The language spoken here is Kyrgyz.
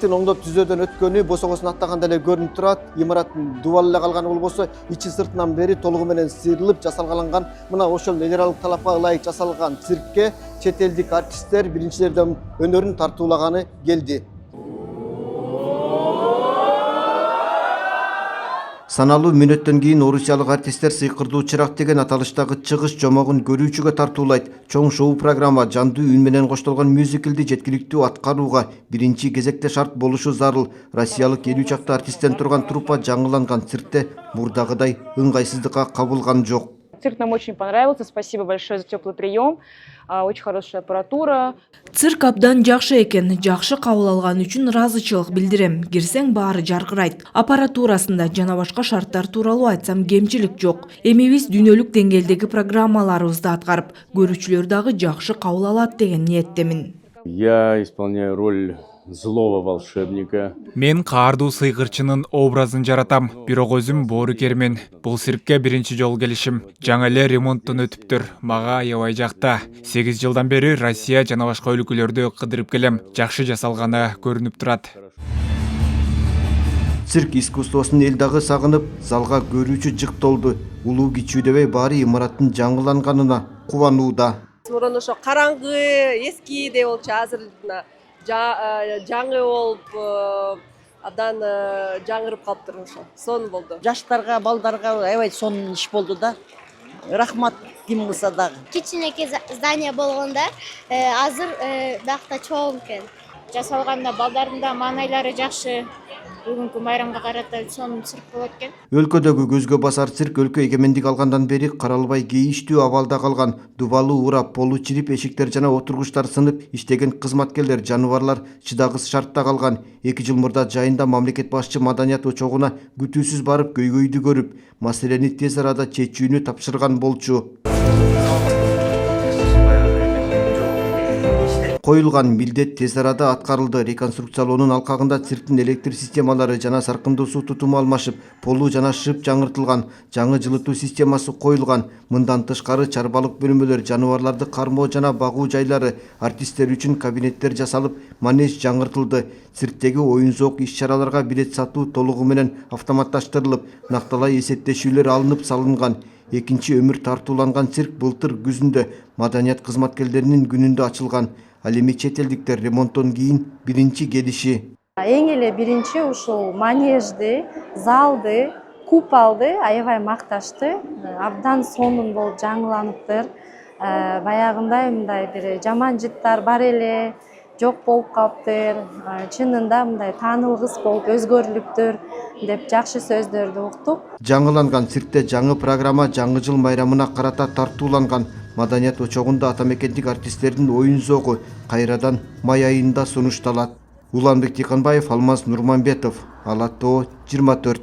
цирктин оңдоп түзөөдөн өткөнү босогосун аттаганда эле көрүнүп турат. Имараттын дубалы эле калганы болбосо, ичи сыртынан бери толугу менен сыйрылып жасалгаланган мына ошол легералдык талапка ылайык жасалган циркке чет элдик артисттер биринчилерден өнөрүн тартуулаганы келди. Саналуу мүнөттөн кийин орусиялык артисттер сыйкырдуу чырак деген аталыштагы чыгыш жомогун көрүүчүгө тартуулайт. Чоң шоу программа жандуу үн менен коштолгон мюзиклди жеткиликтүү аткарууга биринчи кезекте шарт болушу зарыл. Россиялык 50 чакты артисттен турган труппа жаңыланган циркте мурдагыдай ыңгайсыздыкка кабылган жок. Цирк нам очень понравился. Спасибо большое за теплый прием. Очень хорошая аппаратура. Цирк абдан жакшы экен. Жакшы кабыл алган үчүн ыраазычылык билдирем. Кирсең баары жаркырайт. Аппаратурасында жана башка шарттар тууралуу айтсам кемчилик жок. Эми биз дүйнөлүк деңгээлдеги программаларыбызды аткарып, көрүүчүлөр дагы жакшы кабыл алат деген ниеттемин. Я исполняю роль злого волшебника. Мен каардуу сыйгырчынын образын жаратам. Бирок өзүм боорукермин. Бул циркке биринчи жолу келишим. Жаңы эле ремонттон өтүптүр. Мага аябай жакта. 8 жылдан бери Россия жана башка өлкөлөрдү кыдырып келем. Жакшы жасалганы көрүнүп турат. Цирк искусствосун эл дагы сагынып, залга көрүүчү жык толду. Улуу кичүү дебей баары имараттын жаңыланганына кубанууда. Мурун ошо караңгы, эски деп болчу, азыр жаңы болуп, абдан жаңырып калыптыр ошо. Сонун болду. Жаштарга, балдарга аябай сонун иш болду да. Рахмат ким кылса дагы. Кичинекей здание болгондо азыр бакта чоң экен. Жасалганда балдардын да маанайлары жакшы. Бүгүнкү майрамга карата сонун цирк болот экен. Өлкөдөгү көзгө басар цирк өлкө эгемендик алгандан бери каралбай кейиштүү абалда калган. Дубалы урап, полу чирип, эшиктер жана отургучтар сынып, иштеген кызматкерлер, жаныбарлар чыдагыс шартта калган. 2 жыл мурда жайында мамлекет башчы маданият очогуна күтүүсүз барып көйгөйдү көрүп, маселени тез арада чечүүнү тапшырган болчу. Коюлган милдет тез арада аткарылды. Реконструкциялоонун алкагында цирктин электр системалары жана саркындуу суу тутуму алмашып, полу жана шып жаңыртылган, жаңы жылытуу системасы коюлган. Мындан тышкары чарбалык бөлмөлөр, жаныбарларды кармоо жана багуу жайлары, артисттер үчүн кабинеттер жасалып, манеж жаңыртылды. Цирктеги оюн-зоок иш-чараларга билет сатуу толугу менен автоматташтырылып, накталай эсептешүүлөр алынып салынган. Экинчи өмүр тартууланган цирк былтыр күзүндө маданият кызматкерлеринин күнүндө ачылган. Ал эми чет элдиктер ремонттон кийин биринчи келиши. Эң эле биринчи ушул манежди, залды, куполду аябай макташты. Абдан сонун болуп жаңыланыптыр. Баягындай мындай бир жаман жыттар бар эле, жок болуп калыптыр. Чынында мындай таанылгыс болуп өзгөрүлүптүр деп жакшы сөздөрдү уктук. Жаңыланган циркте жаңы программа жаңы жыл майрамына карата тартууланган. Маданият очогунда атамекендик артисттердин оюн-зоогу кайрадан май айында сунушталат. Уланбек Тиканбаев, Алмаз Нурманбетов, Ала Тоо 24.